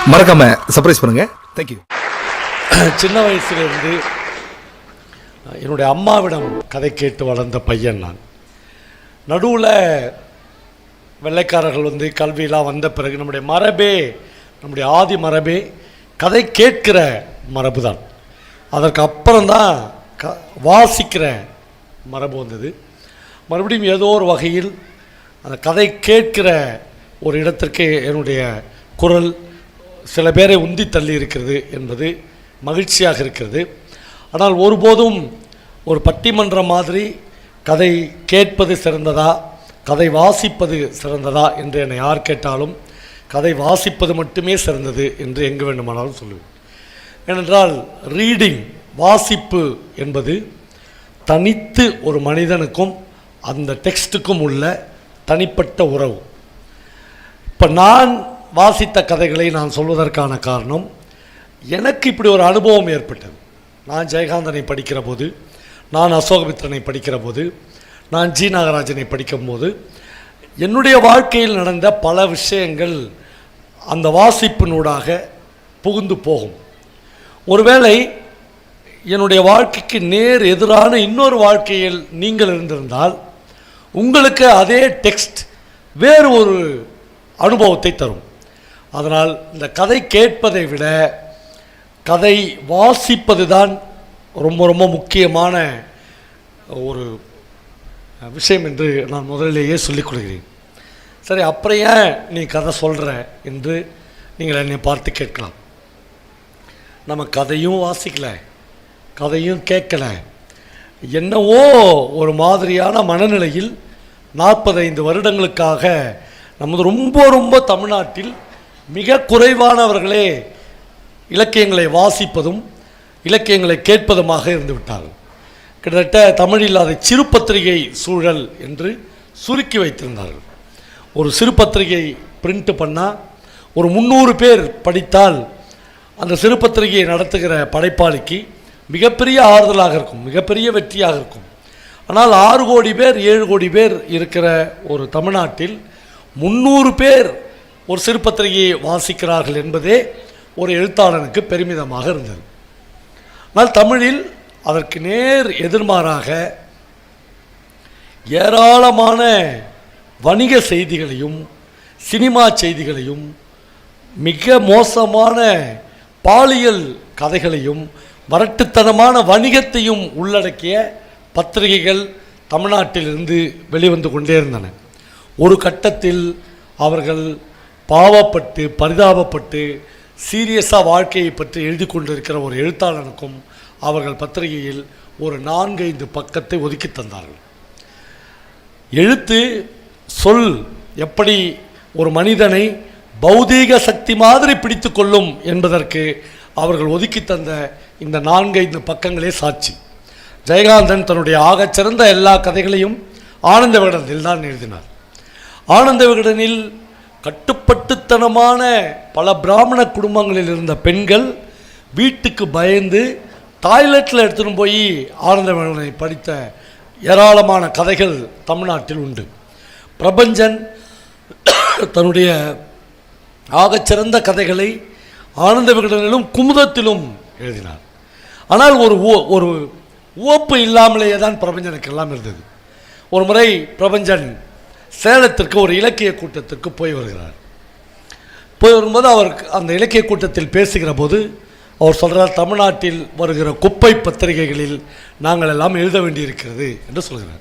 மறக்காம சர்ப்ரைஸ் பண்ணுங்க. தேங்க்யூ. சின்ன வயசுலேருந்து என்னுடைய அம்மாவிடம் கதை கேட்டு வளர்ந்த பையன் நான். நடுவில் வெள்ளைக்காரர்கள் வந்து கல்வியெலாம் வந்த பிறகு நம்முடைய ஆதி மரபே கதை கேட்கிற மரபு தான். அதற்கு அப்புறம்தான் வாசிக்கிற மரபு வந்தது. மறுபடியும் ஏதோ ஒரு வகையில் அந்த கதை கேட்கிற ஒரு இடத்திற்கு என்னுடைய குரல் சில பேரை உந்தி தள்ளி இருக்கிறது என்பது மகிழ்ச்சியாக இருக்கிறது. ஆனால் ஒருபோதும் ஒரு பட்டிமன்றம் மாதிரி கதை கேட்பது சிறந்ததா கதை வாசிப்பது சிறந்ததா என்று என்னை யார் கேட்டாலும் கதை வாசிப்பது மட்டுமே சிறந்தது என்று எங்கு வேண்டுமானாலும் சொல்லுவேன். ஏனென்றால் ரீடிங் வாசிப்பு என்பது தனித்து ஒரு மனிதனுக்கும் அந்த டெக்ஸ்ட்டுக்கும் உள்ள தனிப்பட்ட உறவு. இப்போ நான் வாசித்த கதைகளை நான் சொல்வதற்கான காரணம், எனக்கு இப்படி ஒரு அனுபவம் ஏற்பட்டது. நான் ஜெயகாந்தனை படிக்கிற போது, நான் அசோகமித்ரனை படிக்கிற போது, நான் ஜி நாகராஜனை படிக்கும்போது என்னுடைய வாழ்க்கையில் நடந்த பல விஷயங்கள் அந்த வாசிப்பினூடாக புகுந்து போகும். ஒருவேளை என்னுடைய வாழ்க்கைக்கு நேர் எதிரான இன்னொரு வாழ்க்கையில் நீங்கள் இருந்திருந்தால் உங்களுக்கு அதே டெக்ஸ்ட் வேறு ஒரு அனுபவத்தை தரும். அதனால் இந்த கதை கேட்பதை விட கதை வாசிப்பது தான் ரொம்ப ரொம்ப முக்கியமான ஒரு விஷயம் என்று நான் முதலிலேயே சொல்லிக் கொள்கிறேன். சரி, அப்புறம் ஏன் நீ கதை சொல்கிற என்று நீங்கள் என்னை பார்த்து கேட்கலாம். நம்ம கதையும் வாசிக்கலை, கதையும் கேட்கலை, என்னவோ ஒரு மாதிரியான மனநிலையில் 45 வருடங்களுக்காக நமது ரொம்ப ரொம்ப தமிழ்நாட்டில் மிக குறைவானவர்களே இலக்கியங்களை வாசிப்பதும் இலக்கியங்களை கேட்பதுமாக இருந்து விட்டார்கள். கிட்டத்தட்ட தமிழில் அதை சிறு பத்திரிகை சூழல் என்று சுருக்கி வைத்திருந்தார்கள். ஒரு சிறு பத்திரிகை பிரிண்ட் பண்ணால் ஒரு 300 பேர் படித்தால் அந்த சிறு பத்திரிகையை நடத்துகிற படைப்பாளிக்கு மிகப்பெரிய ஆறுதலாக இருக்கும், மிகப்பெரிய வெற்றியாக இருக்கும். ஆனால் 6 கோடி பேர் 7 கோடி பேர் இருக்கிற ஒரு தமிழ்நாட்டில் 300 பேர் ஒரு சிறு பத்திரிகையை வாசிக்கிறார்கள் என்பதே ஒரு எழுத்தாளனுக்கு பெருமிதமாக இருந்தது. ஆனால் தமிழில் அதற்கு நேர் எதிர்மாறாக ஏராளமான வணிக செய்திகளையும் சினிமா செய்திகளையும் மிக மோசமான பாலியல் கதைகளையும் வரட்டுத்தனமான வணிகத்தையும் உள்ளடக்கிய பத்திரிகைகள் தமிழ்நாட்டிலிருந்து வெளிவந்து கொண்டே இருந்தன. ஒரு கட்டத்தில் அவர்கள் பாவப்பட்டு பரிதாபப்பட்டு சீரியஸாக வாழ்க்கையை பற்றி எழுதி கொண்டிருக்கிற ஒரு எழுத்தாளனுக்கும் அவர்கள் பத்திரிகையில் ஒரு 4-5 பக்கத்தை ஒதுக்கி தந்தார்கள். எழுத்து சொல் எப்படி ஒரு மனிதனை பௌதீக சக்தி மாதிரி பிடித்து கொள்ளும் என்பதற்கு அவர்கள் ஒதுக்கி தந்த இந்த 4-5 பக்கங்களே சாட்சி. ஜெயகாந்தன் தன்னுடைய ஆகச்சிறந்த எல்லா கதைகளையும் ஆனந்த விகடனில் தான் எழுதினார். ஆனந்த விகடனில் கட்டுப்பட்டுத்தனமான பல பிராமண குடும்பங்களில் இருந்த பெண்கள் வீட்டுக்கு பயந்து டாய்லெட்டில் எடுத்துன்னு போய் ஆனந்த விகடனை படித்த ஏராளமான கதைகள் தமிழ்நாட்டில் உண்டு. பிரபஞ்சன் தன்னுடைய ஆகச்சிறந்த கதைகளை ஆனந்த விகடனிலும் குமுதத்திலும் எழுதினார். ஆனால் ஒரு உவப்பு இல்லாமலேயே தான் பிரபஞ்சனுக்கெல்லாம் இருந்தது. ஒரு முறை பிரபஞ்சன் சேலத்திற்கு ஒரு இலக்கிய கூட்டத்திற்கு போய் வரும்போது அவர் அந்த இலக்கிய கூட்டத்தில் பேசுகிற போது அவர் சொல்கிறார், தமிழ்நாட்டில் வருகிற குப்பை பத்திரிகைகளில் நாங்கள் எல்லாம் எழுத வேண்டியிருக்கிறது என்று சொல்கிறார்.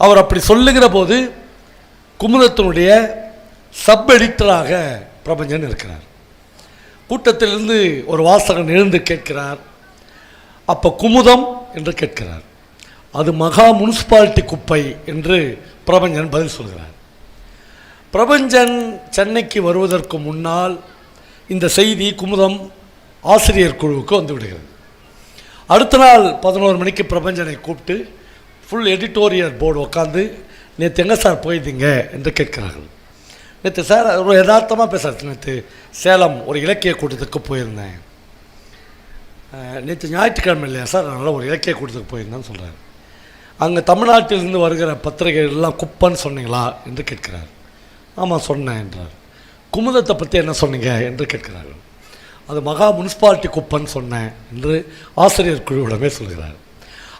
அவர் அப்படி சொல்லுகிற போது குமுதத்தினுடைய சப் எடிட்டராக பிரபஞ்சன் இருக்கிறார். கூட்டத்திலிருந்து ஒரு வாசகன் எழுந்து கேட்கிறார், அப்போ குமுதம் என்று கேட்கிறார். அது மகா முனிசிபாலிட்டி குப்பை என்று பிரபஞ்சன் பதில் சொல்கிறார். பிரபஞ்சன் சென்னைக்கு வருவதற்கு முன்னால் இந்த செய்தி குமுதம் ஆசிரியர் குழுவுக்கு வந்து விடுகிறது. அடுத்த நாள் 11 மணிக்கு பிரபஞ்சனை கூப்பிட்டு ஃபுல் எடிட்டோரியல் போர்டு உட்காந்து, நேற்று எங்கே சார் போயிருந்தீங்க என்று கேட்கிறார்கள். நேற்று சார் ஒரு யதார்த்தமாக பேசுகிறார், நேற்று சேலம் ஒரு இலக்கிய கூட்டத்துக்கு போயிருந்தேன். நேற்று ஞாயிற்றுக்கிழமை இல்லையா சார், அதனால் ஒரு இலக்கிய கூட்டத்துக்கு போயிருந்தேன்னு சொல்கிறார். அங்கே தமிழ்நாட்டிலிருந்து வருகிற பத்திரிகைகள்லாம் குப்பன்னு சொன்னீங்களா என்று கேட்கிறார். ஆமாம் சொன்னேன் என்றார். குமுதத்தை பற்றி என்ன சொன்னீங்க என்று கேட்கிறார்கள். அது மகா முனிசிபாலிட்டி குப்பைன்னு சொன்னேன் என்று ஆசிரியர் குழுவிடமே சொல்கிறார்.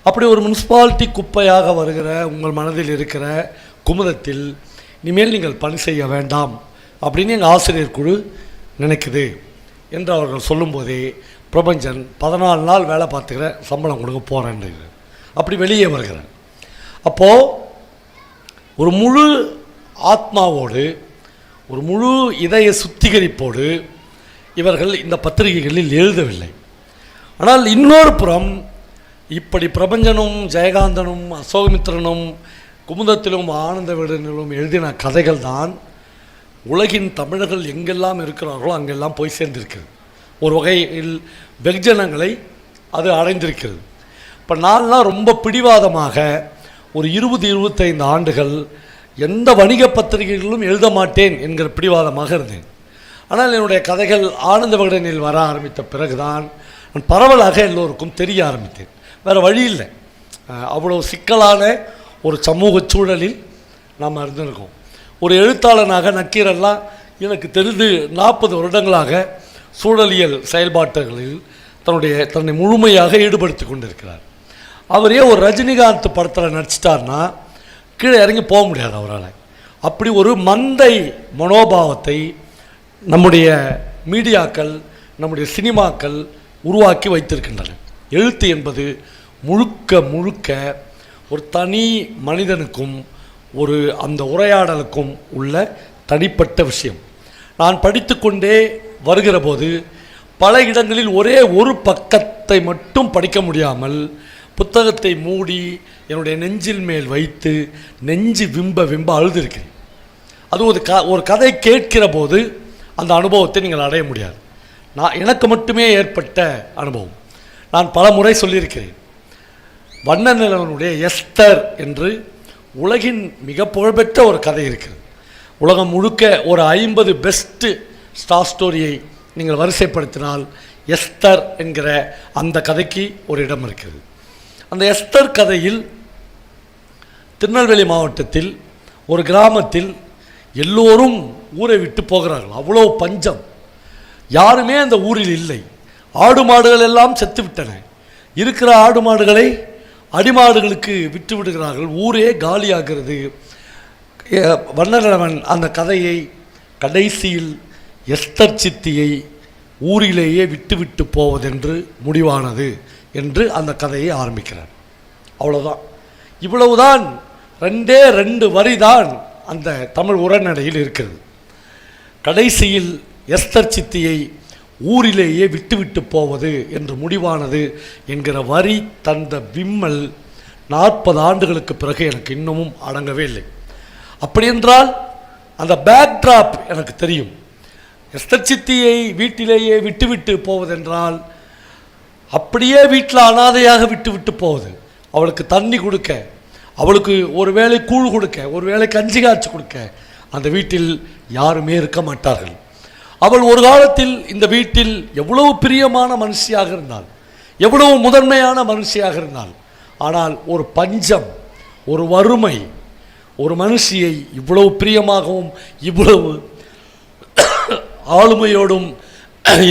அப்படி ஒரு முனிசிபாலிட்டி குப்பையாக வருகிற உங்கள் மனதில் இருக்கிற குமுதத்தில் இனிமேல் நீங்கள் பணி செய்ய வேண்டாம் அப்படின்னு எங்கள் ஆசிரியர் குழு நினைக்குது என்று அவர்கள் சொல்லும்போதே பிரபஞ்சன் 14 நாள் வேலை பார்த்துக்கிற சம்பளம் கொடுக்க போகிறேன்னு அப்படி வெளியே வருகிறேன். அப்போது ஒரு முழு ஆத்மாவோடு ஒரு முழு இதய சுத்திகரிப்போடு இவர்கள் இந்த பத்திரிகைகளில் எழுதவில்லை. ஆனால் இன்னொரு புறம் இப்படி பிரபஞ்சனும் ஜெயகாந்தனும் அசோகமித்திரனும் குமுதத்திலும் ஆனந்த விடனிலும் எழுதின கதைகள் தான் உலகின் தமிழர்கள் எங்கெல்லாம் இருக்கிறார்களோ அங்கெல்லாம் போய் சேர்ந்திருக்கிறது. ஒரு வகையில் வெகுஜனங்களை அது அடைந்திருக்கிறது. இப்போ நான்லாம் ரொம்ப பிடிவாதமாக ஒரு 20-25 ஆண்டுகள் எந்த வணிக பத்திரிகைகளிலும் எழுத மாட்டேன் என்கிற பிடிவாதமாக இருந்தேன். ஆனால் என்னுடைய கதைகள் ஆனந்த விகடனில் வர ஆரம்பித்த பிறகுதான் நான் பரவலாக எல்லோருக்கும் தெரிய ஆரம்பித்தேன். வேறு வழி இல்லை. அவ்வளோ சிக்கலான ஒரு சமூக சூழலில் நாம் இருந்திருக்கோம். ஒரு எழுத்தாளனாக நக்கீரெல்லாம் எனக்கு தெரிந்து 40 வருடங்களாக சூழலியல் செயல்பாட்டுகளில் தன்னை முழுமையாக ஈடுபடுத்தி கொண்டிருக்கிறார். அவரே ஒரு ரஜினிகாந்த் படத்தில் நடிச்சிட்டார்னா கீழே இறங்கி போக முடியாது அவரால். அப்படி ஒரு மந்தை மனோபாவத்தை நம்முடைய மீடியாக்கள் நம்முடைய சினிமாக்கள் உருவாக்கி வைத்திருக்கின்றன. எழுத்து என்பது முழுக்க முழுக்க ஒரு தனி மனிதனுக்கும் ஒரு அந்த உரையாடலுக்கும் உள்ள தனிப்பட்ட விஷயம். நான் படித்து கொண்டே வருகிற போது பல இடங்களில் ஒரே ஒரு பக்கத்தை மட்டும் படிக்க முடியாமல் புத்தகத்தை மூடி என்னுடைய நெஞ்சில் மேல் வைத்து நெஞ்சு விம்ப அழுதிருக்கிறேன். அது ஒரு கதை கேட்கிற போது அந்த அனுபவத்தை நீங்கள் அடைய முடியாது. எனக்கு மட்டுமே ஏற்பட்ட அனுபவம். நான் பல முறை சொல்லியிருக்கிறேன். வண்ணநிலவனுடைய எஸ்தர் என்று உலகின் மிக புகழ்பெற்ற ஒரு கதை இருக்கிறது. உலகம் முழுக்க ஒரு 50 பெஸ்ட்டு ஸ்டார் ஸ்டோரியை நீங்கள் வரிசைப்படுத்தினால் எஸ்தர் என்கிற அந்த கதைக்கு ஒரு இடம் இருக்கிறது. அந்த எஸ்தர் கதையில் திருநெல்வேலி மாவட்டத்தில் ஒரு கிராமத்தில் எல்லோரும் ஊரை விட்டு போகிறார்கள். அவ்வளோ பஞ்சம். யாருமே அந்த ஊரில் இல்லை. ஆடு மாடுகள் எல்லாம் செத்து விட்டன. இருக்கிற ஆடு மாடுகளை அடிமாடுகளுக்கு விட்டு விடுகிறார்கள். ஊரே காலியாகிறது. வண்ணநிலவன் அந்த கதையை கடைசியில் எஸ்தர் சித்தியை ஊரிலேயே விட்டுவிட்டு போவதென்று முடிவானது என்று அந்த கதையை ஆரம்பிக்கிறார். அவ்வளோதான். இவ்வளவுதான். 2 வரி தான் அந்த தமிழ் உரைநடையில் இருக்கிறது. கடைசியில் எஸ்தர் சித்தியை ஊரிலேயே விட்டுவிட்டு போவது என்று முடிவானது என்கிற வரி தந்த விம்மல் 40 ஆண்டுகளுக்கு பிறகு எனக்கு இன்னமும் அடங்கவே இல்லை. அப்படியென்றால் அந்த பேக்ட்ராப் எனக்கு தெரியும். எஸ்தர் சித்தியை வீட்டிலேயே விட்டுவிட்டு போவதென்றால் அப்படியே வீட்டில் அனாதையாக விட்டு போவது. அவளுக்கு தண்ணி கொடுக்க, அவளுக்கு ஒரு வேளை கூழ் கொடுக்க, ஒரு வேளை கஞ்சி காய்ச்சி கொடுக்க அந்த வீட்டில் யாருமே இருக்க மாட்டார்கள். அவள் ஒரு காலத்தில் இந்த வீட்டில் எவ்வளவு பிரியமான மனுஷியாக இருந்தாள், எவ்வளவு முதன்மையான மனுஷியாக இருந்தாள். ஆனால் ஒரு பஞ்சம், ஒரு வறுமை ஒரு மனுஷியை இவ்வளவு பிரியமாகவும் இவ்வளவு ஆளுமையோடும்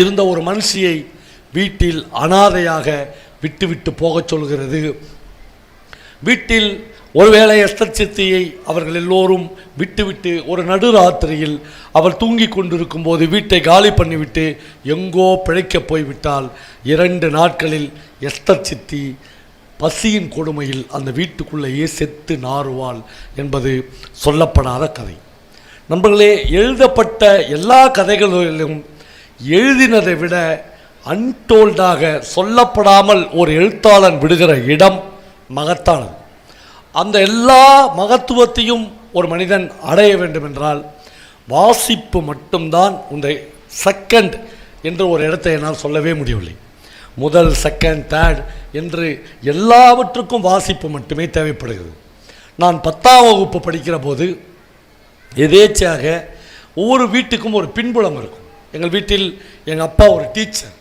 இருந்த ஒரு மனுஷியை வீட்டில் அனாதையாக விட்டுவிட்டு போகச் சொல்கிறது. வீட்டில் ஒருவேளை எஸ்தர் சித்தியை அவர்கள் எல்லோரும் விட்டுவிட்டு ஒரு நடுராத்திரியில் அவள் தூங்கி கொண்டிருக்கும் போது வீட்டை காலி பண்ணிவிட்டு எங்கோ பிழைக்கப் போய்விட்டால் 2 நாட்களில் எஸ்தர் சித்தி பசியின் கொடுமையில் அந்த வீட்டுக்குள்ளேயே செத்து நாறுவாள் என்பது சொல்லப்படாத கதை. நண்பர்களே, எழுதப்பட்ட எல்லா கதைகளிலும் எழுதினதை விட அன்டோல்டாக சொல்லப்படாமல் ஒரு எழுத்தாளன் விடுகிற இடம் மகத்தானது. அந்த எல்லா மகத்துவத்தையும் ஒரு மனிதன் அடைய வேண்டுமென்றால் வாசிப்பு மட்டும்தான். இந்த செகண்ட் என்று ஒரு இடத்தை என்னால் சொல்லவே முடியவில்லை. முதல், செகண்ட், தேர்ட் என்று எல்லாவற்றுக்கும் வாசிப்பு மட்டுமே தேவைப்படுகிறது. நான் 10ஆம் வகுப்பு படிக்கிற போது எதேச்சையாக ஒவ்வொரு வீட்டுக்கும் ஒரு பின்புலம் இருக்கும். எங்கள் வீட்டில் எங்கள் அப்பா ஒரு டீச்சர்.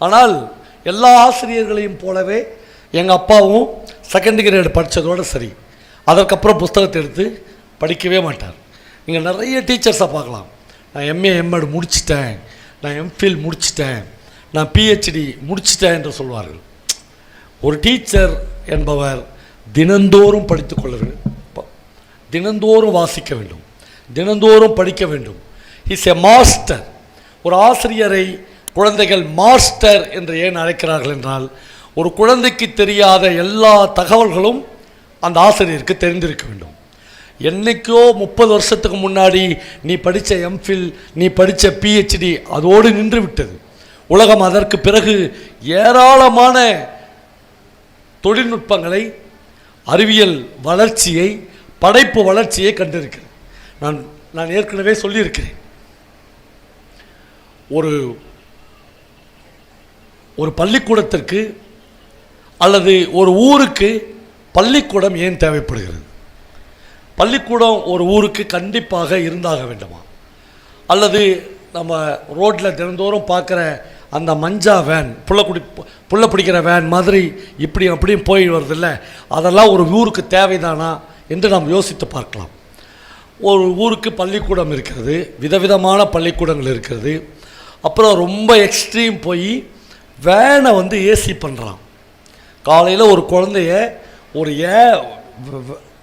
ஆனால் எல்லா ஆசிரியர்களையும் போலவே எங்கள் அப்பாவும் 2nd கிரேடு படித்ததோடு சரி, அதற்கப்புறம் புஸ்தகத்தை எடுத்து படிக்கவே மாட்டார். நீங்கள் நிறைய டீச்சர்ஸை பார்க்கலாம். நான் எம்ஏ எம்எட் முடிச்சிட்டேன், நான் எம்ஃபில் முடிச்சிட்டேன், நான் பிஹெச்டி முடிச்சிட்டேன் என்று சொல்வார்கள். ஒரு டீச்சர் என்பவர் தினந்தோறும் படித்து கொள்ள வேண்டும், தினந்தோறும் வாசிக்க வேண்டும், தினந்தோறும் படிக்க வேண்டும். Is a master. ஒரு ஆசிரியரை குழந்தைகள் மாஸ்டர் என்று ஏன் அழைக்கிறார்கள் என்றால், ஒரு குழந்தைக்கு தெரியாத எல்லா தகவல்களும் அந்த ஆசிரியருக்கு தெரிந்திருக்க வேண்டும். என்னைக்கோ 30 வருஷத்துக்கு முன்னாடி நீ படித்த எம்ஃபில், நீ படித்த பிஹெச்டி அதோடு நின்று விட்டது. உலகம் அதற்கு பிறகு ஏராளமான தொழில்நுட்பங்களை, அறிவியல் வளர்ச்சியை, படைப்பு வளர்ச்சியை கண்டிருக்கிறேன். நான் ஏற்கனவே சொல்லியிருக்கிறேன், ஒரு பள்ளிக்கூடத்திற்கு அல்லது ஒரு ஊருக்கு பள்ளிக்கூடம் ஏன் தேவைப்படுகிறது? பள்ளிக்கூடம் ஒரு ஊருக்கு கண்டிப்பாக இருந்தாக வேண்டுமா? அல்லது நம்ம ரோட்டில் தினந்தோறும் பார்க்குற அந்த மஞ்சா வேன், புள்ள பிடிக்கிற வேன் மாதிரி இப்படி அப்படியும் போய் வருதில்ல, அதெல்லாம் ஒரு ஊருக்கு தேவைதானா என்று நாம் யோசித்து பார்க்கலாம். ஒரு ஊருக்கு பள்ளிக்கூடம் இருக்கிறது, விதவிதமான பள்ளிக்கூடங்கள் இருக்கிறது. அப்புறம் ரொம்ப எக்ஸ்ட்ரீம் போய் வேனை ஏசி பண்ணுறான். காலையில் ஒரு குழந்தைய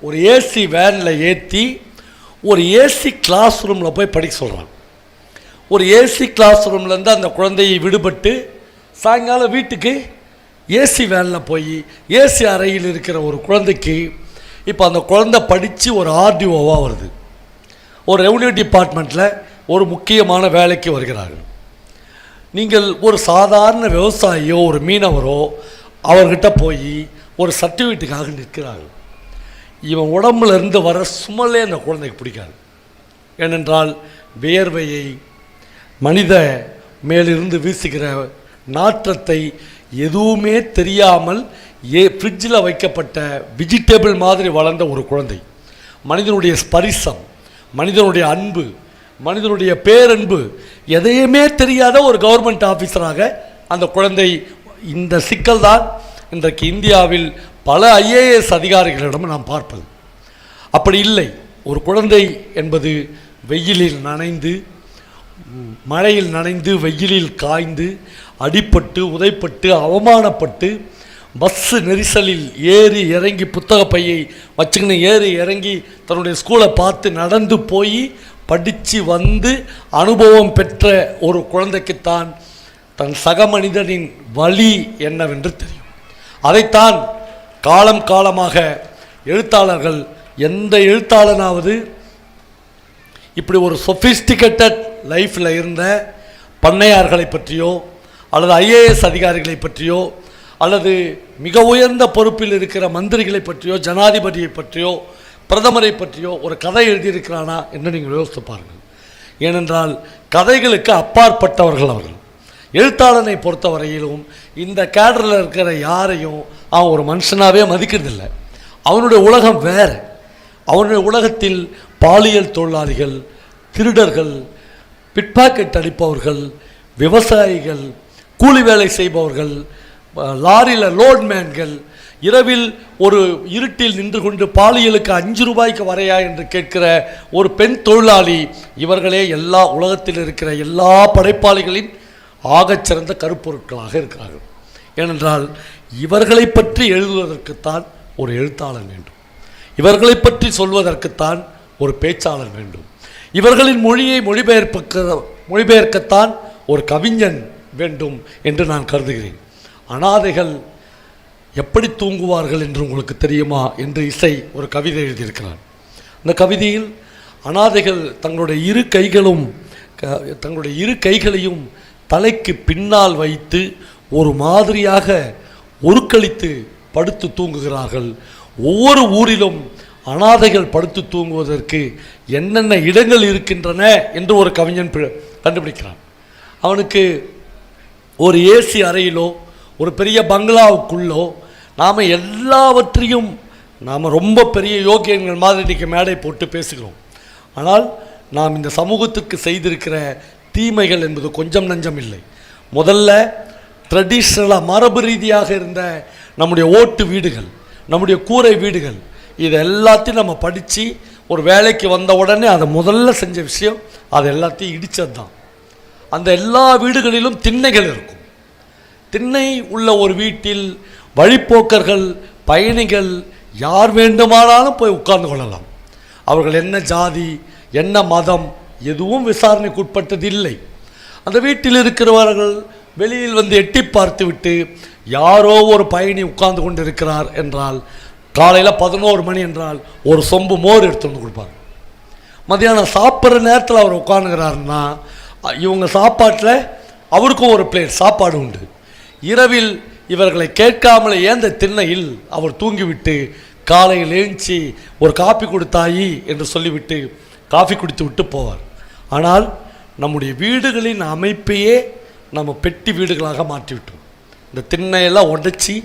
ஒரு ஏசி வேனில் ஏற்றி ஒரு ஏசி கிளாஸ் ரூமில் போய் படிக்க சொல்கிறான். ஒரு ஏசி கிளாஸ் ரூம்லேருந்து அந்த குழந்தையை விடுபட்டு சாயங்காலம் வீட்டுக்கு ஏசி வேனில் போய் ஏசி அறையில் இருக்கிற ஒரு குழந்தைக்கு இப்போ அந்த குழந்தை படித்து ஒரு ஆர்டிஓவாக வருது, ஒரு ரெவன்யூ டிபார்ட்மெண்ட்டில் ஒரு முக்கியமான வேலைக்கு வருகிறார்கள். நீங்கள் ஒரு சாதாரண விவசாயியோ ஒரு மீனவரோ அவர்கிட்ட போய் ஒரு சர்டிஃபிகேட்டுக்காக நிற்கிறார்கள். இவன் உடம்புல இருந்து வர சுமலே அந்த குழந்தைக்கு பிடிக்காது. ஏனென்றால் வியர்வையை, மனித மேலிருந்து வீசுகிற நாற்றத்தை எதுவுமே தெரியாமல் ஃப்ரிட்ஜில் வைக்கப்பட்ட வெஜிடபிள் மாதிரி வளர்ந்த ஒரு குழந்தை. மனிதனுடைய ஸ்பரிசம், மனிதனுடைய அன்பு, மனிதனுடைய பேரன்பு எதையுமே தெரியாத ஒரு கவர்மெண்ட் ஆஃபீஸராக அந்த குழந்தை. இந்த சிக்கல் தான் இன்றைக்கு இந்தியாவில் பல ஐஏஎஸ் அதிகாரிகளிடம் நாம் பார்ப்பது. அப்படி இல்லை. ஒரு குழந்தை என்பது வெயிலில் நனைந்து, மழையில் நனைந்து, வெயிலில் காய்ந்து, அடிபட்டு, உதைப்பட்டு, அவமானப்பட்டு, பஸ்ஸு நெரிசலில் ஏறி இறங்கி, புத்தக பையை வச்சுக்கின்னு ஏறி இறங்கி தன்னுடைய ஸ்கூலை பார்த்து நடந்து போய் படித்து வந்து அனுபவம் பெற்ற ஒரு குழந்தைக்குத்தான் தன் சக மனிதனின் வலி என்னவென்று தெரியும். அதைத்தான் காலம் காலமாக எழுத்தாளர்கள், எந்த எழுத்தாளனாவது இப்படி ஒரு சொஃபிஸ்டிகேட்டட் லைஃப்பில் இருந்த பண்ணையார்களை பற்றியோ அல்லது ஐஏஎஸ் அதிகாரிகளை பற்றியோ அல்லது மிக உயர்ந்த பொறுப்பில் இருக்கிற மந்திரிகளை பற்றியோ, ஜனாதிபதியை பற்றியோ, பிரதமரை பற்றியோ ஒரு கதை எழுதியிருக்கிறானா என்று நீங்கள் யோசித்து பாருங்கள். ஏனென்றால் கதைகளுக்கு அப்பாற்பட்டவர்கள் அவர்கள். எழுத்தாளனை பொறுத்தவரையிலும் இந்த கேடரில் இருக்கிற யாரையும் அவன் ஒரு மனுஷனாகவே மதிக்கிறதில்லை. அவனுடைய உலகம் வேறு. அவனுடைய உலகத்தில் பாலியல் தொழிலாளிகள், திருடர்கள், பிட்பாக்கெட் அடிப்பவர்கள், விவசாயிகள், கூலி வேலை செய்பவர்கள், லாரியில் லோட்மேன்கள், இரவில் ஒரு இருட்டில் நின்று கொண்டு பாலியலுக்கு 5 ரூபாய்க்கு வரையா என்று கேட்கிற ஒரு பெண் தொழிலாளி, இவர்களே எல்லா உலகத்தில் இருக்கிற எல்லா படைப்பாளிகளின் ஆகச்சிறந்த கருப்பொருட்களாக இருக்கிறார்கள். ஏனென்றால் இவர்களை பற்றி எழுதுவதற்குத்தான் ஒரு எழுத்தாளர் வேண்டும், இவர்களை பற்றி சொல்வதற்குத்தான் ஒரு பேச்சாளர் வேண்டும், இவர்களின் மொழியை மொழிபெயர்க்கத்தான் ஒரு கவிஞன் வேண்டும் என்று நான் கருதுகிறேன். அனாதைகள் எப்படி தூங்குவார்கள் என்று உங்களுக்கு தெரியுமா என்று இசை ஒரு கவிதை எழுதியிருக்கிறார். அந்த கவிதையில் அனாதைகள் தங்களுடைய இரு கைகளையும் தலைக்கு பின்னால் வைத்து ஒரு மாதிரியாக ஒருக்களித்து படுத்து தூங்குகிறார்கள். ஒவ்வொரு ஊரிலும் அனாதைகள் படுத்து தூங்குவதற்கு என்னென்ன இடங்கள் இருக்கின்றன என்று ஒரு கவிஞன் கண்டுபிடிக்கிறான். அவனுக்கு ஒரு ஏசி அறையிலோ ஒரு பெரிய பங்களாவுக்குள்ளோ நாம் எல்லாவற்றையும் நாம் ரொம்ப பெரிய யோகியங்கள் மாதிரி இன்றைக்கி மேடை போட்டு பேசுகிறோம். ஆனால் நாம் இந்த சமூகத்துக்கு செய்திருக்கிற தீமைகள் என்பது கொஞ்சம் நஞ்சம் இல்லை. முதல்ல ட்ரெடிஷ்னலாக மரபு ரீதியாக இருந்த நம்முடைய ஓட்டு வீடுகள், நம்முடைய கூரை வீடுகள், இது எல்லாத்தையும் நம்ம படித்து ஒரு வேலைக்கு வந்த உடனே அதை முதல்ல செஞ்ச விஷயம் அது எல்லாத்தையும் இடித்தது தான். அந்த எல்லா வீடுகளிலும் திண்ணைகள் இருக்கும். திண்ணை உள்ள ஒரு வீட்டில் வழிப்போக்கர்கள், பயணிகள் யார் வேண்டுமானாலும் போய் உட்கார்ந்து கொள்ளலாம். அவர்கள் என்ன ஜாதி, என்ன மதம் எதுவும் விசாரணைக்கு உட்பட்டது இல்லை. அந்த வீட்டில் இருக்கிறவர்கள் வெளியில் வந்து எட்டி பார்த்து விட்டு யாரோ ஒரு பயணி உட்கார்ந்து கொண்டு இருக்கிறார் என்றால், காலையில் 11 மணி என்றால் ஒரு சொம்பு மோர் எடுத்து வந்து கொடுப்பாங்க. மதியானம் சாப்பிட்ற நேரத்தில் அவர் உட்காந்துக்கிறாருன்னா இவங்க சாப்பாட்டில் அவருக்கும் ஒரு பிளேட் சாப்பாடு உண்டு. இரவில் இவர்களை கேட்காமலே ஏந்த திண்ணையில் அவர் தூங்கிவிட்டு காலையில் எழுந்துச்சி ஒரு காப்பி கொடுத்தாயி என்று சொல்லிவிட்டு காஃபி குடித்து விட்டு போவார். ஆனால் நம்முடைய வீடுகளின் அமைப்பையே நம்ம பெட்டி வீடுகளாக மாற்றிவிட்டோம். இந்த திண்ணையெல்லாம் உடைச்சி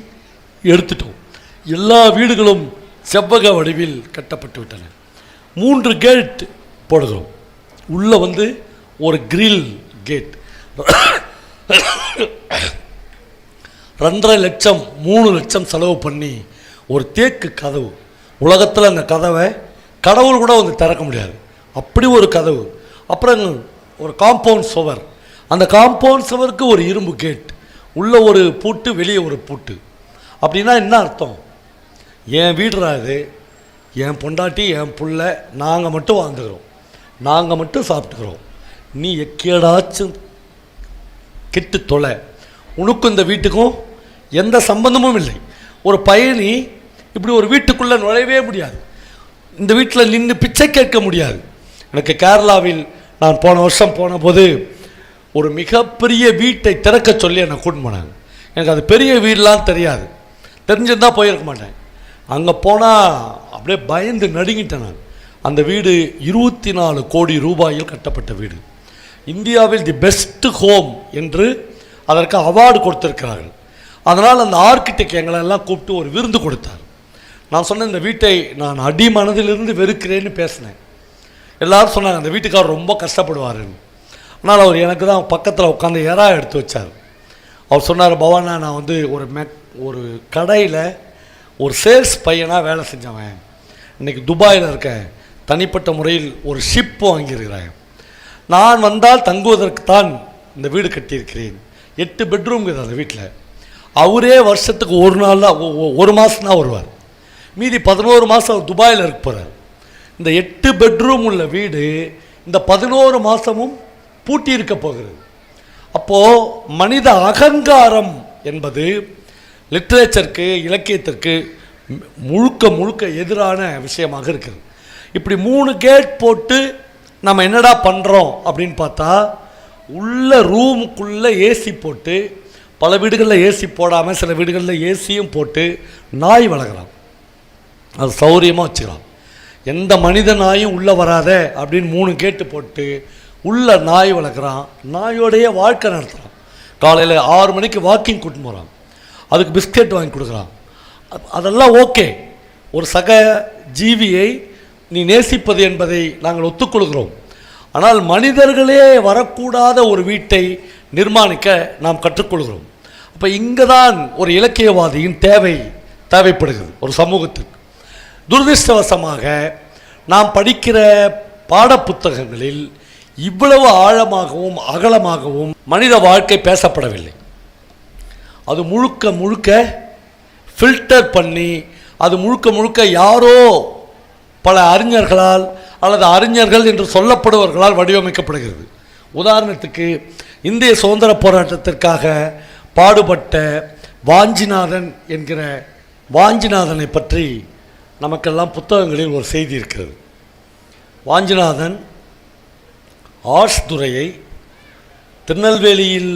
எடுத்துட்டோம். எல்லா வீடுகளும் செவ்வக வடிவில் கட்டப்பட்டு விட்டன. 3 கேட் போடுகிறோம். உள்ளே வந்து ஒரு கிரில் கேட் 2.5 லட்சம் 3 லட்சம் செலவு பண்ணி ஒரு தேக்கு கதவு. உலகத்தில் அந்த கதவை கடவுள் கூட வந்து திறக்க முடியாது, அப்படி ஒரு கதவு. அப்புறம் ஒரு காம்பவுண்ட் சுவர், அந்த காம்பவுண்ட் சுவருக்கு ஒரு இரும்பு கேட், உள்ள ஒரு பூட்டு வெளியே ஒரு பூட்டு. அப்படின்னா என்ன அர்த்தம்? என் வீடுறா இது, என் பொண்டாட்டி என் புள்ள, நாங்கள் மட்டும் வாழ்ந்துக்கிறோம், நாங்கள் மட்டும் சாப்பிட்டுக்கிறோம். நீ எக்கேடாச்சும் கெட்டு தொலை, உனக்கும் இந்த வீட்டுக்கும் எந்த சம்பந்தமும் இல்லை. ஒரு பயணி இப்படி ஒரு வீட்டுக்குள்ளே நுழையவே முடியாது. இந்த வீட்டில் நின்று பிச்சை கேட்க முடியாது. எனக்கு கேரளாவில் நான் போன வருஷம் போன போது ஒரு மிகப்பெரிய வீட்டை திறக்க சொல்லி என்னை கூட்டின்னு போனாங்க. எனக்கு அது பெரிய வீடெலாம் தெரியாது, தெரிஞ்சிருந்தால் போயிருக்க மாட்டேன். அங்கே போனால் அப்படியே பயந்து நடுங்கிட்டேன் நான். அந்த வீடு 24 கோடி ரூபாயில் கட்டப்பட்ட வீடு. இந்தியாவில் தி பெஸ்ட் ஹோம் என்று அதற்கு அவார்டு கொடுத்திருக்கிறார்கள். அதனால் அந்த ஆர்கிடெக்ட் எங்களெல்லாம் கூப்பிட்டு ஒரு விருந்து கொடுத்தார். நான் சொன்னேன், இந்த வீட்டை நான் அடி மனதிலிருந்து வெறுக்கிறேன்னு பேசினேன். எல்லோரும் சொன்னாங்க அந்த வீட்டுக்காரர் ரொம்ப கஷ்டப்படுவாருன்னு. ஆனால் அவர் எனக்கு தான் பக்கத்தில் உட்காந்து எறா எடுத்து வச்சார். அவர் சொன்னார், பவானா நான் வந்து ஒரு கடையில் ஒரு சேல்ஸ் பையனாக வேலை செஞ்சவன், இன்றைக்கி துபாயில் இருக்கேன், தனிப்பட்ட முறையில் ஒரு ஷிப் வாங்கியிருக்கிறேன். நான் வந்தால் தங்குவதற்கு தான் இந்த வீடு கட்டியிருக்கிறேன். 8 பெட்ரூம் இருக்குது அந்த வீட்டில். அவரே வருஷத்துக்கு ஒரு நாள் தான், ஒரு மாதம் தான் வருவார். மீதி 11 மாதம் அவர் துபாயில் இருக்க போகிறார். இந்த 8 பெட்ரூம் உள்ள வீடு இந்த 11 மாதமும் பூட்டி இருக்க போகிறது. அப்போது மனித அகங்காரம் என்பது லிட்ரேச்சருக்கு, இலக்கியத்திற்கு முழுக்க எதிரான விஷயமாக இருக்குது. இப்படி 3 கேட் போட்டு நம்ம என்னடா பண்ணுறோம் அப்படின்னு பார்த்தா, உள்ள ரூமுக்குள்ளே ஏசி போட்டு, பல வீடுகளில் ஏசி போடாமல் சில வீடுகளில் ஏசியும் போட்டு நாய் வளர்க்குறான். அது சௌரியமாக வச்சுக்கலாம். எந்த மனித நாயும் உள்ளே வராத அப்படின்னு 3 கேட்டு போட்டு உள்ள நாய் வளர்க்குறான். நாயோடைய வாழ்க்கை நடத்துகிறான். காலையில் 6 மணிக்கு வாக்கிங் கூட்டின்னு போகிறான். அதுக்கு பிஸ்கெட் வாங்கி கொடுக்குறான். அதெல்லாம் ஓகே. ஒரு சக ஜீவியை நீ நேசிப்பது என்பதை நாங்கள் ஒத்துக்கொள்கிறோம். ஆனால் மனிதர்களே வரக்கூடாத ஒரு வீட்டை நிர்மாணிக்க நாம் கற்றுக்கொள்கிறோம். அப்போ இங்கே தான் ஒரு இலக்கியவாதியின் தேவைப்படுகிறது ஒரு சமூகத்துக்கு. துரதிர்ஷ்டவசமாக நாம் படிக்கிற பாடப்புத்தகங்களில் இவ்வளவு ஆழமாகவும் அகலமாகவும் மனித வாழ்க்கை பேசப்படவில்லை. அது முழுக்க ஃபில்டர் பண்ணி, அது முழுக்க யாரோ பல அறிஞர்களால் அல்லது அறிஞர்கள் என்று சொல்லப்படுவர்களால் வடிவமைக்கப்படுகிறது. உதாரணத்துக்கு இந்திய சுதந்திர போராட்டத்திற்காக பாடுபட்ட வாஞ்சிநாதன் என்கிற வாஞ்சிநாதனை பற்றி நமக்கெல்லாம் புத்தகங்களில் ஒரு செய்தி இருக்கிறது. வாஞ்சிநாதன் ஆர்ட்ஸ் துறையை திருநெல்வேலியில்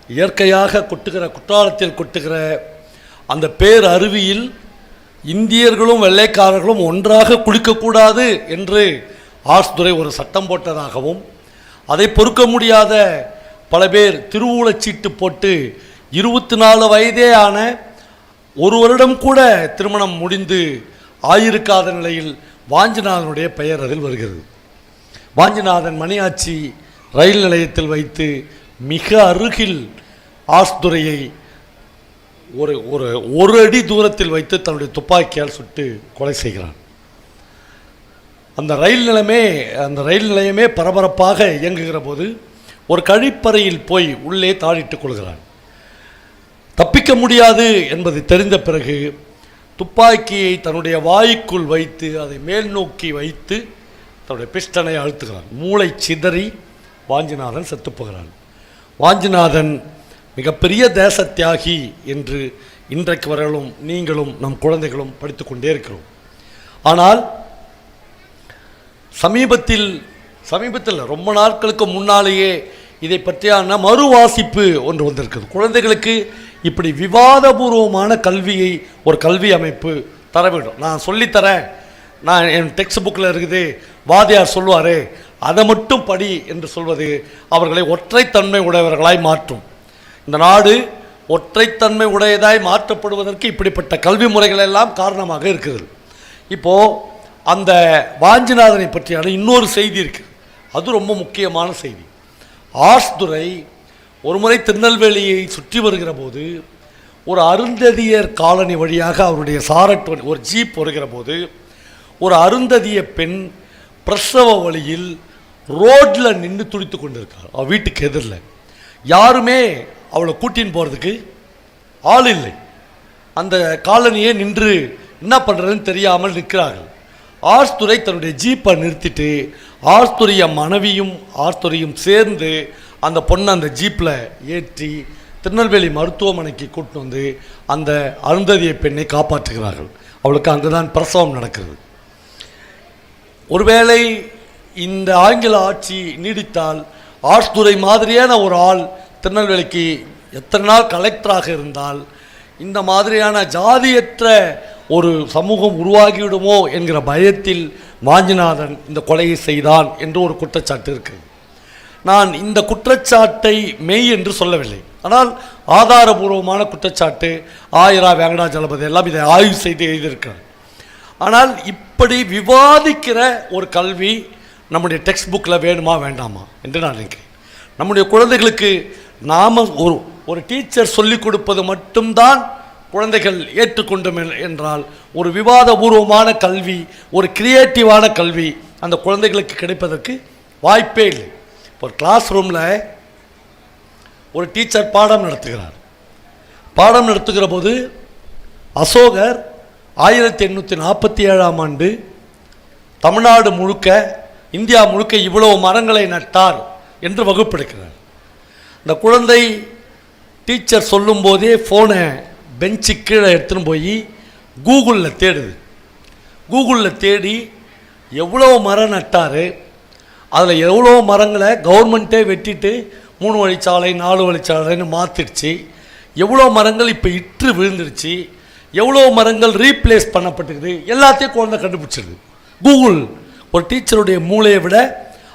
இயற்கையாக குற்றாலத்தில் கொட்டுகிற அந்த பேர் அருவியில் இந்தியர்களும் வெள்ளைக்காரர்களும் ஒன்றாக குளிக்கக்கூடாது என்று ஆர்ட்ஸ் துறை ஒரு சட்டம் போட்டதாகவும், அதை பொறுக்க முடியாத பல பேர் திருவூலச்சீட்டு போட்டு 24 வயதே ஆன ஒரு வருடம் கூட திருமணம் முடிந்து ஆயிருக்காத நிலையில் வாஞ்சிநாதனுடைய பெயர் அதில் வருகிறது. வாஞ்சிநாதன் மணியாச்சி ரயில் நிலையத்தில் வைத்து மிக அருகில் ஆர்ட்ஸ் துறையை ஒரு அடி தூரத்தில் வைத்து தன்னுடைய துப்பாக்கியால் சுட்டு கொலை செய்கிறான். அந்த ரயில் நிலையமே பரபரப்பாக இயங்குகிற போது ஒரு கழிப்பறையில் போய் உள்ளே தாழிட்டுக் கொள்கிறான். தப்பிக்க முடியாது என்பது தெரிந்த பிறகு துப்பாக்கியை தன்னுடைய வாய்க்குள் வைத்து அதை மேல் நோக்கி வைத்து தன்னுடைய பிஸ்டனை அழுத்துகிறான். மூளை சிதறி வாஞ்சிநாதன் செத்துப்போகிறான். வாஞ்சிநாதன் மிகப்பெரிய தேச தியாகி என்று இன்றைக்கு வரையிலும் நீங்களும் நம் குழந்தைகளும் படித்து கொண்டே இருக்கிறோம். ஆனால் சமீபத்தில் ரொம்ப நாட்களுக்கு முன்னாலேயே இதை பற்றியான மறுவாசிப்பு ஒன்று வந்திருக்குது. குழந்தைகளுக்கு இப்படி விவாதபூர்வமான கல்வியை ஒரு கல்வி அமைப்பு தர வேண்டும். நான் சொல்லித்தரேன், நான் என் டெக்ஸ்ட் புக்கில் இருக்குது, வாதியார் சொல்லுவார், அதை மட்டும் படி என்று சொல்வது அவர்களை ஒற்றைத்தன்மை உடையவர்களாய் மாற்றும். இந்த நாடு ஒற்றைத்தன்மை உடையதாய் மாற்றப்படுவதற்கு இப்படிப்பட்ட கல்வி முறைகள் எல்லாம் காரணமாக இருக்கிறது. இப்போது அந்த வாஞ்சிநாதனை பற்றியான இன்னொரு செய்தி இருக்குது, அது ரொம்ப முக்கியமான செய்தி. ஆஸ்துரை ஒரு முறை திருநெல்வேலியை சுற்றி வருகிற போது ஒரு அருந்ததியர் காலனி வழியாக அவருடைய சாரட் ஒரு ஜீப் வருகிற போது ஒரு அருந்ததிய பெண் பிரசவ வழியில் ரோட்டில் நின்று துடித்து கொண்டிருக்கார். அவள் வீட்டுக்கு எதிரில் யாருமே அவளை கூட்டின்னு போகிறதுக்கு ஆள் இல்லை. அந்த காலனியே நின்று என்ன பண்ணுறதுன்னு தெரியாமல் நிற்கிறார்கள். ஆஸ்துரை தன்னுடைய ஜீப்பை நிறுத்திட்டு ஆஸ்துரிய மனைவியும் ஆஸ்துரையும் சேர்ந்து அந்த பொண்ணை அந்த ஜீப்பில் ஏற்றி திருநெல்வேலி மருத்துவமனைக்கு கூட்டு வந்து அந்த அருந்ததிய பெண்ணை காப்பாற்றுகிறார்கள். அவளுக்கு அங்கே தான் பிரசவம் நடக்கிறது. ஒருவேளை இந்த ஆங்கில ஆட்சி நீடித்தால் ஆஸ்துரை மாதிரியான ஒரு ஆள் திருநெல்வேலிக்கு எத்தனை நாள் கலெக்டராக இருந்தால் இந்த மாதிரியான ஜாதியற்ற ஒரு சமூகம் உருவாகிவிடுமோ என்கிற பயத்தில் வாஞ்சிநாதன் இந்த கொலையை செய்தான் என்று ஒரு குற்றச்சாட்டு இருக்குது. நான் இந்த குற்றச்சாட்டை மெய் என்று சொல்லவில்லை, ஆனால் ஆதாரபூர்வமான குற்றச்சாட்டு. ஆயிரா வெங்கடாஜலபதி எல்லாம் இதை ஆய்வு செய்து எழுதியிருக்கிறார். ஆனால் இப்படி விவாதிக்கிற ஒரு கல்வி நம்முடைய டெக்ஸ்ட் புக்கில் வேணுமா வேண்டாமா என்று நான் நினைக்கிறேன். நம்முடைய குழந்தைகளுக்கு நாம் ஒரு டீச்சர் சொல்லிக் கொடுப்பது மட்டும்தான் குழந்தைகள் ஏற்றுக்கொண்டும் என்றால் ஒரு விவாதபூர்வமான கல்வி, ஒரு கிரியேட்டிவான கல்வி அந்த குழந்தைகளுக்கு கிடைப்பதற்கு வாய்ப்பே இல்லை. ஒரு கிளாஸ் ரூமில் ஒரு டீச்சர் பாடம் நடத்துகிற போது அசோகர் 1847ஆம் ஆண்டு தமிழ்நாடு முழுக்க இந்தியா முழுக்க இவ்வளவு மரங்களை நட்டார் என்று வகுப்பெடுக்கிறார். இந்த குழந்தை டீச்சர் சொல்லும் போதே ஃபோனை பெஞ்சு கீழே எடுத்துன்னு போய் கூகுளில் தேடி எவ்வளோ மரம் நட்டார், அதில் எவ்வளோ மரங்களை கவர்மெண்ட்டே வெட்டிட்டு 3 வழிச்சாலை 4 வழிச்சாலைன்னு மாற்றிடுச்சு, எவ்வளோ மரங்கள் இப்போ இற்று விழுந்துருச்சு, எவ்வளோ மரங்கள் ரீப்ளேஸ் பண்ணப்பட்டுக்குது, எல்லாத்தையும் குழந்தை கண்டுபிடிச்சிருது. கூகுள் ஒரு டீச்சருடைய மூளையை விட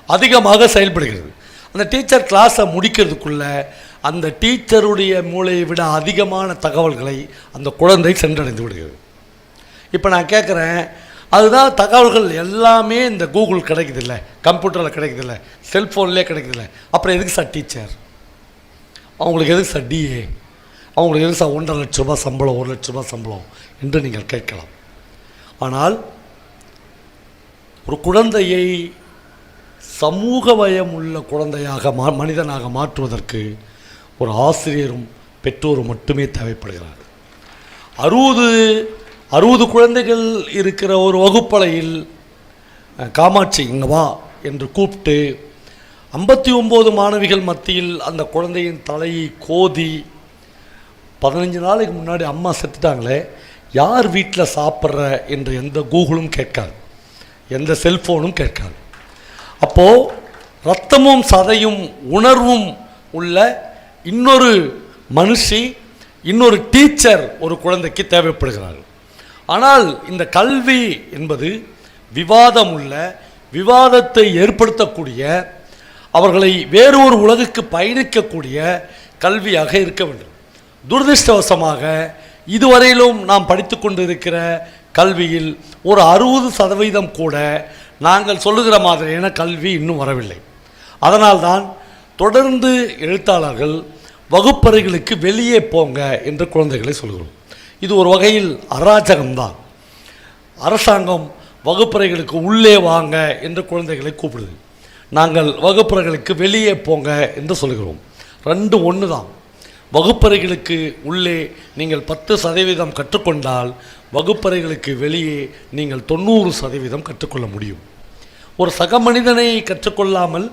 அதிகமாக செயல்படுகிறது. அந்த டீச்சர் கிளாஸை முடிக்கிறதுக்குள்ள அந்த டீச்சருடைய மூளையை விட அதிகமான தகவல்களை அந்த குழந்தை சென்றடைந்து விடுகிறது. இப்போ நான் கேட்குறேன், அதுதான் தகவல்கள் எல்லாமே இந்த கூகுள் கிடைக்குதில்ல, கம்ப்யூட்டரில் கிடைக்குதில்ல, செல்ஃபோன்லேயே கிடைக்குதில்ல, அப்புறம் எதுக்கு சார் டீச்சர்? அவங்களுக்கு எதுக்கு சார் டிஏ? அவங்களுக்கு எதுக்கு சார் 1.5 லட்ச ரூபா சம்பளம் 1 லட்ச ரூபா சம்பளம் என்று நீங்கள் கேட்கலாம். ஆனால் ஒரு குழந்தையை சமூக பயம் உள்ள குழந்தையாக மனிதனாக மாற்றுவதற்கு ஒரு ஆசிரியரும் பெற்றோரும் மட்டுமே தேவைப்படுகிறார். 60 குழந்தைகள் இருக்கிற ஒரு வகுப்பறையில் காமாட்சி இங்கே வா என்று கூப்பிட்டு 59 மாணவிகள் மத்தியில் அந்த குழந்தையின் தலையை கோதி 15 நாளைக்கு முன்னாடி அம்மா செத்துட்டாங்களே, யார் வீட்டில் சாப்பிட்ற என்று எந்த கூகுளும் கேட்காது, எந்த செல்ஃபோனும் கேட்காது. அப்போது ரத்தமும் சதையும் உணர்வும் உள்ள இன்னொரு மனுஷி, இன்னொரு டீச்சர் ஒரு குழந்தைக்கு தேவைப்படுகிறார். ஆனால் இந்த கல்வி என்பது விவாதம் உள்ள, விவாதத்தை ஏற்படுத்தக்கூடிய, அவர்களை வேறு ஒரு உலகுக்கு பயணிக்கக்கூடிய கல்வியாக இருக்க வேண்டும். துரதிர்ஷ்டவசமாக இதுவரையிலும் நாம் படித்து கொண்டிருக்கிற கல்வியில் ஒரு 60% கூட நாங்கள் சொல்லுகிற மாதிரியான கல்வி இன்னும் வரவில்லை. அதனால்தான் தொடர்ந்து எழுத்தாளர்கள் வகுப்பறைகளுக்கு வெளியே போங்க என்று குழந்தைகளை சொல்கிறோம். இது ஒரு வகையில் அராஜகம்தான். அரசாங்கம் வகுப்பறைகளுக்கு உள்ளே வாங்க என்று குழந்தைகளை கூப்பிடுது. நாங்கள் வகுப்பறைகளுக்கு வெளியே போங்க என்று சொல்கிறோம். ரெண்டும் ஒன்று தான். வகுப்பறைகளுக்கு உள்ளே நீங்கள் 10% கற்றுக்கொண்டால் வகுப்பறைகளுக்கு வெளியே நீங்கள் 90% கற்றுக்கொள்ள முடியும். ஒரு சக மனிதனை கற்றுக்கொள்ளாமல்,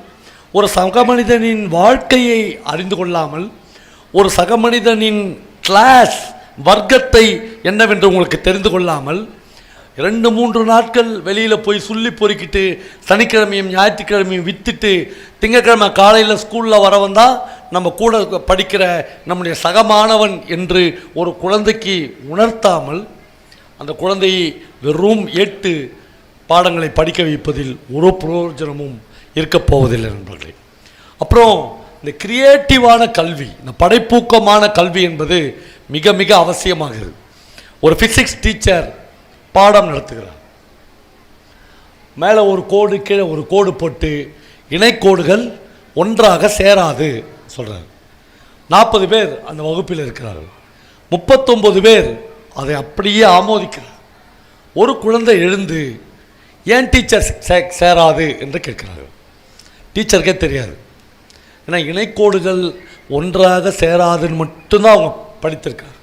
ஒரு சக மனிதனின் வாழ்க்கையை அறிந்து கொள்ளாமல், ஒரு சக மனிதனின் கிளாஸ் வர்க்கத்தை என்னவென்று உங்களுக்கு தெரிந்து கொள்ளாமல் 2-3 நாட்கள் வெளியில் போய் சொல்லி பொறுக்கிட்டு சனிக்கிழமையும் ஞாயிற்றுக்கிழமையும் விற்றுட்டு திங்கக்கிழமை காலையில் ஸ்கூலில் வர வந்தால் நம்ம கூட படிக்கிற நம்முடைய சக மாணவன் என்று ஒரு குழந்தைக்கு உணர்த்தாமல் அந்த குழந்தையை வெறும் 8 பாடங்களை படிக்க வைப்பதில் ஒரு பிரயோஜனமும் இருக்கப் போவதில்லை நண்பர்களே. அப்புறம் இந்த கிரியேட்டிவான கல்வி, இந்த படைப்பூக்கமான கல்வி என்பது மிக மிக அவசியமாகிறது. ஒரு ஃபிசிக்ஸ் டீச்சர் பாடம் நடத்துகிறார். மேலே ஒரு கோடு கீழே ஒரு கோடு போட்டு இணைக்கோடுகள் ஒன்றாக சேராது சொல்கிறார். 40 பேர் அந்த வகுப்பில் இருக்கிறார்கள். 39 பேர் அதை அப்படியே ஆமோதிக்கிறார். ஒரு குழந்தை எழுந்து ஏன் டீச்சர் சேராது என்று கேட்கிறார்கள். டீச்சருக்கே தெரியாது. ஏன்னா இணைக்கோடுகள் ஒன்றாக சேராதுன்னு மட்டும்தான் அவங்க படித்திருக்காங்க.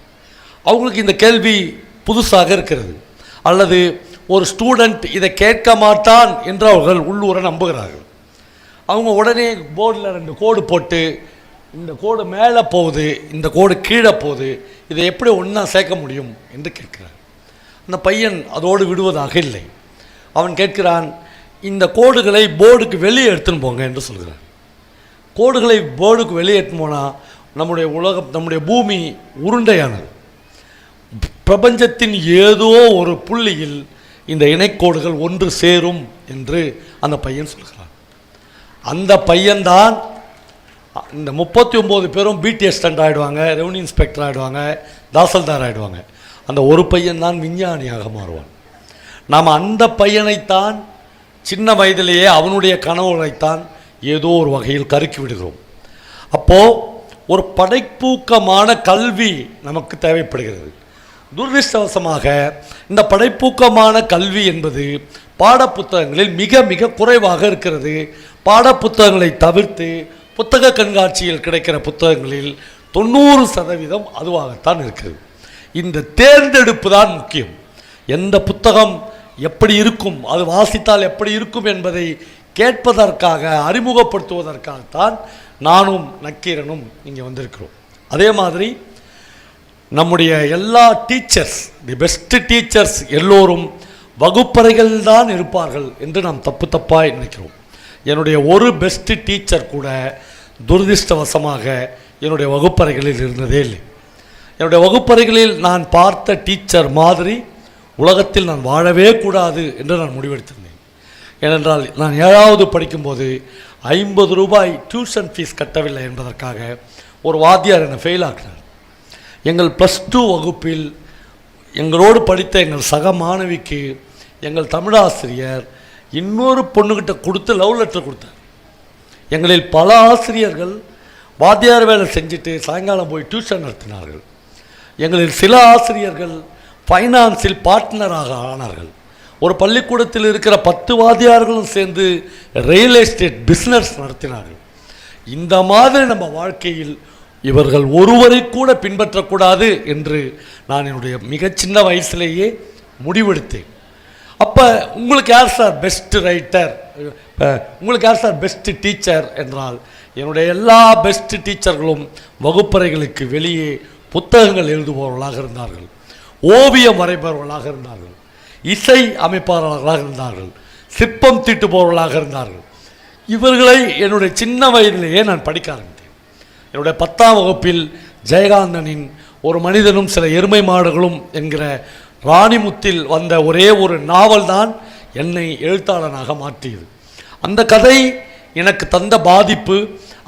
அவங்களுக்கு இந்த கேள்வி புதுசாக இருக்கிறது. அல்லது ஒரு ஸ்டூடெண்ட் இதை கேட்க மாட்டான் என்று அவர்கள் உள்ளூர நம்புகிறார்கள். அவங்க உடனே போர்டில் 2 கோடு போட்டு இந்த கோடு மேலே போகுது, இந்த கோடு கீழே போகுது, இதை எப்படி ஒன்றா சேர்க்க முடியும் என்று கேட்கிறார். அந்த பையன் அதோடு விடுவதாக இல்லை. அவன் கேட்கிறான், இந்த கோடுகளை போர்டுக்கு வெளியே எடுத்துன்னு போங்க என்று சொல்கிறான். கோடுகளை போர்டுக்கு வெளியே எடுத்துன்னு போனால் நம்முடைய உலகம், நம்முடைய பூமி உருண்டையானது. பிரபஞ்சத்தின் ஏதோ ஒரு புள்ளியில் இந்த இணைக்கோடுகள் ஒன்று சேரும் என்று அந்த பையன் சொல்கிறான். அந்த பையன்தான் இந்த 39 பேரும் பிடி அசிஸ்டன்ட் ஆகிடுவாங்க, ரெவன்யூ இன்ஸ்பெக்டர் ஆகிடுவாங்க, தாசில்தார் ஆகிடுவாங்க. அந்த ஒரு பையன் தான் விஞ்ஞானியாக மாறுவான். நாம் அந்த பையனைத்தான் சின்ன வயதிலேயே அவனுடைய கனவுகளைத்தான் ஏதோ ஒரு வகையில் கருக்கி விடுகிறோம். அப்போது ஒரு படைப்பூக்கமான கல்வி நமக்கு தேவைப்படுகிறது. துரதிர்ஷ்டவசமாக இந்த படைப்பூக்கமான கல்வி என்பது பாடப்புத்தகங்களில் மிக மிக குறைவாக இருக்கிறது. பாடப்புத்தகங்களை தவிர்த்து புத்தக கண்காட்சியில் கிடைக்கிற புத்தகங்களில் 90% அதுவாகத்தான் இருக்கிறது. இந்த தேர்ந்தெடுப்பு தான் முக்கியம். எந்த புத்தகம் எப்படி இருக்கும், அது வாசித்தால் எப்படி இருக்கும் என்பதை கேட்பதற்காக, அறிமுகப்படுத்துவதற்காகத்தான் நானும் நக்கீரனும் இங்கே வந்திருக்கிறோம். அதே மாதிரி நம்முடைய எல்லா டீச்சர்ஸ், தி பெஸ்ட் டீச்சர்ஸ் எல்லோரும் வகுப்பறைகள் தான் இருப்பார்கள் என்று நாம் தப்பாய் நினைக்கிறோம். என்னுடைய ஒரு பெஸ்ட் டீச்சர் கூட துரதிர்ஷ்டவசமாக என்னுடைய வகுப்பறைகளில் இருந்ததே இல்லை. என்னுடைய வகுப்பறைகளில் நான் பார்த்த டீச்சர் மாதிரி உலகத்தில் நான் வாழவே கூடாது என்று நான் முடிவெடுத்திருந்தேன். ஏனென்றால் நான் 7வது படிக்கும்போது 50 ரூபாய் டியூஷன் ஃபீஸ் கட்டவில்லை என்பதற்காக ஒரு வாத்தியார் என்னை ஃபெயில் ஆக்கினார். எங்கள் +2 வகுப்பில் எங்களோடு படித்த எங்கள் சக மாணவிக்கு எங்கள் தமிழாசிரியர் இன்னொரு பொண்ணுக்கிட்ட கொடுத்து லவ் லெட்டர் கொடுத்தார். எங்களில் பல ஆசிரியர்கள் வாத்தியார் வேலை செஞ்சுட்டு சாயங்காலம் போய் டியூஷன் நடத்தினார்கள். எங்களில் சில ஆசிரியர்கள் ஃபைனான்ஸில் பார்ட்னராக ஆனார்கள். ஒரு பள்ளிக்கூடத்தில் இருக்கிற 10 வாத்தியார்களும் சேர்ந்து ரியல் எஸ்டேட் பிஸ்னஸ் நடத்தினார்கள். இந்த மாதிரி நம்ம வாழ்க்கையில் இவர்கள் ஒருவரை கூட பின்பற்றக்கூடாது என்று நான் என்னுடைய மிகச் சின்ன வயசுலேயே முடிவெடுத்தேன். அப்போ உங்களுக்கு யார் சார் பெஸ்ட் ரைட்டர், உங்களுக்கு யார் சார் பெஸ்ட் டீச்சர் என்றால், என்னுடைய எல்லா பெஸ்ட் டீச்சர்களும் வகுப்பறைகளுக்கு வெளியே புத்தகங்கள் எழுதுபவர்களாக இருந்தார்கள், ஓவியம் வரைபவர்களாக இருந்தார்கள், இசை அமைப்பாளர்களாக இருந்தார்கள், சிற்பம் தீட்டுபவர்களாக இருந்தார்கள். இவர்களை என்னுடைய சின்ன வயதிலேயே நான் படிக்க ஆரம்பித்தேன். என்னுடைய 10ஆம் வகுப்பில் ஜெயகாந்தனின் ஒரு மனிதனும் சில எருமை மாடுகளும் என்கிற ராணிமுத்தில் வந்த ஒரே ஒரு நாவல் தான் என்னை எழுத்தாளனாக மாற்றியது. அந்த கதை எனக்கு தந்த பாதிப்பு,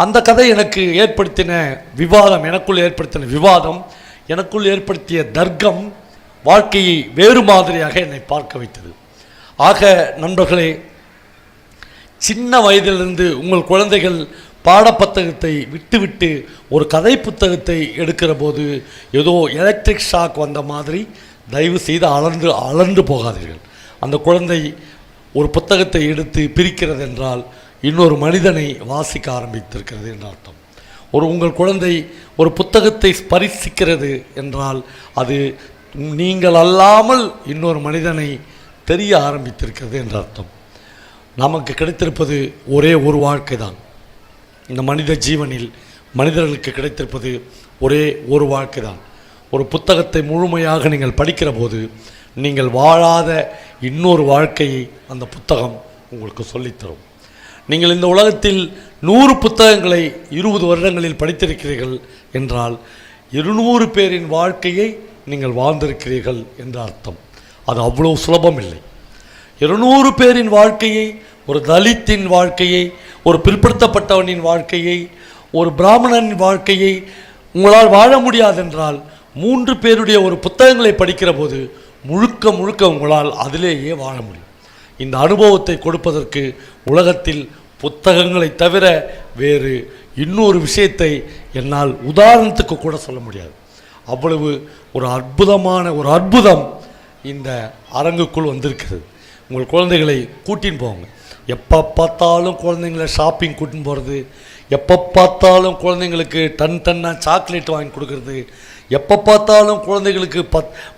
அந்த கதை எனக்கு ஏற்படுத்தின விவாதம், எனக்குள் ஏற்படுத்திய தர்க்கம் வாழ்க்கையை வேறு மாதிரியாக என்னை பார்க்க வைத்தது. ஆக நண்பர்களே, சின்ன வயதிலிருந்து உங்கள் குழந்தைகள் பாடப்புத்தகத்தை விட்டுவிட்டு ஒரு கதை புத்தகத்தை எடுக்கிற போது ஏதோ எலக்ட்ரிக் ஷாக் வந்த மாதிரி தயவு செய்து அலண்டு போகாதீர்கள். அந்த குழந்தை ஒரு புத்தகத்தை எடுத்து பிரிக்கிறது என்றால் இன்னொரு மனிதனை வாசிக்க ஆரம்பித்திருக்கிறது என்ற அர்த்தம். உங்கள் குழந்தை ஒரு புத்தகத்தை ஸ்பரிசிக்கிறது என்றால் அது நீங்கள் அல்லாமல் இன்னொரு மனிதனை தெரிய ஆரம்பித்திருக்கிறது என்ற அர்த்தம். நமக்கு கிடைத்திருப்பது ஒரே ஒரு வாழ்க்கை தான். இந்த மனித ஜீவனில் மனிதர்களுக்கு கிடைத்திருப்பது ஒரே ஒரு வாழ்க்கை தான். ஒரு புத்தகத்தை முழுமையாக நீங்கள் படிக்கிற போது நீங்கள் வாழாத இன்னொரு வாழ்க்கையை அந்த புத்தகம் உங்களுக்கு சொல்லித்தரும். நீங்கள் இந்த உலகத்தில் 100 புத்தகங்களை 20 வருடங்களில் படித்திருக்கிறீர்கள் என்றால் 200 பேரின் வாழ்க்கையை நீங்கள் வாழ்ந்திருக்கிறீர்கள் என்ற அர்த்தம். அது அவ்வளோ சுலபம் இல்லை. 200 பேரின் வாழ்க்கையை, ஒரு தலித்தின் வாழ்க்கையை, ஒரு பிற்படுத்தப்பட்டவனின் வாழ்க்கையை, ஒரு பிராமணனின் வாழ்க்கையை உங்களால் வாழ முடியாதென்றால் 3 பேருடைய ஒரு புத்தகங்களை படிக்கிற போது முழுக்க முழுக்க உங்களால் அதிலேயே வாழ முடியும். இந்த அனுபவத்தை கொடுப்பதற்கு உலகத்தில் புத்தகங்களை தவிர வேறு இன்னொரு விஷயத்தை என்னால் உதாரணத்துக்கு கூட சொல்ல முடியாது. அவ்வளவு ஒரு அற்புதமான ஒரு அற்புதம் இந்த அரங்குக்குள் வந்திருக்கிறது. உங்கள் குழந்தைகளை கூட்டின்னு போங்க. எப்போ பார்த்தாலும் குழந்தைங்களை ஷாப்பிங் கூட்டின்னு போகிறது, எப்போ பார்த்தாலும் குழந்தைங்களுக்கு டன்னாக சாக்லேட் வாங்கி கொடுக்கறது, எப்போ பார்த்தாலும் குழந்தைகளுக்கு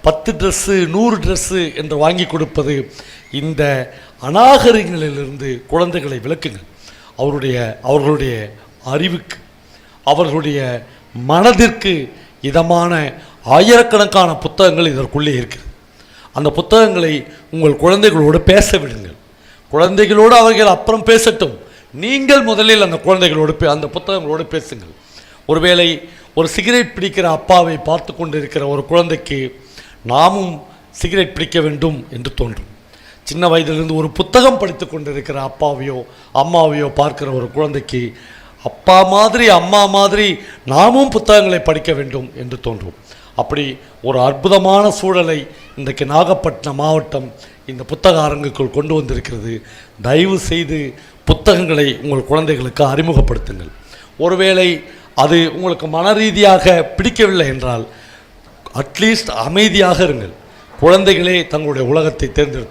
10 ட்ரெஸ்ஸு 100 ட்ரெஸ்ஸு என்று வாங்கி கொடுப்பது, இந்த அநாகரிகங்களிலிருந்து குழந்தைகளை விலக்குங்கள். அவர்களுடைய அறிவுக்கு, அவர்களுடைய மனதிற்கு இதமான ஆயிரக்கணக்கான புத்தகங்கள் இதற்குள்ளே இருக்கிறது. அந்த புத்தகங்களை உங்கள் குழந்தைகளோடு பேச விடுங்கள். குழந்தைகளோடு அவர்கள் அப்புறம் பேசட்டும். நீங்கள் முதலில் அந்த குழந்தைகளோடு அந்த புத்தகங்களோடு பேசுங்கள். ஒருவேளை ஒரு சிகரெட் பிடிக்கிற அப்பாவை பார்த்து கொண்டு இருக்கிற ஒரு குழந்தைக்கு நாமும் சிகரெட் பிடிக்க வேண்டும் என்று தோன்றும். சின்ன வயதிலிருந்து ஒரு புத்தகம் படித்து கொண்டு இருக்கிற அப்பாவையோ அம்மாவையோ பார்க்கிற ஒரு குழந்தைக்கு அப்பா மாதிரி அம்மா மாதிரி நாமும் புத்தகங்களை படிக்க வேண்டும் என்று தோன்றும். அப்படி ஒரு அற்புதமான சூழலை இன்றைக்கு நாகப்பட்டினம் மாவட்டம் இந்த புத்தக அரங்குக்குள் கொண்டு வந்திருக்கிறது. தயவு செய்து புத்தகங்களை உங்கள் குழந்தைகளுக்கு அறிமுகப்படுத்துங்கள். ஒருவேளை அது உங்களுக்கு மன ரீதியாக பிடிக்கவில்லை என்றால் அட்லீஸ்ட் அமைதியாக இருங்கள். குழந்தைகளே தங்களுடைய உலகத்தை தேர்ந்தெடுத்து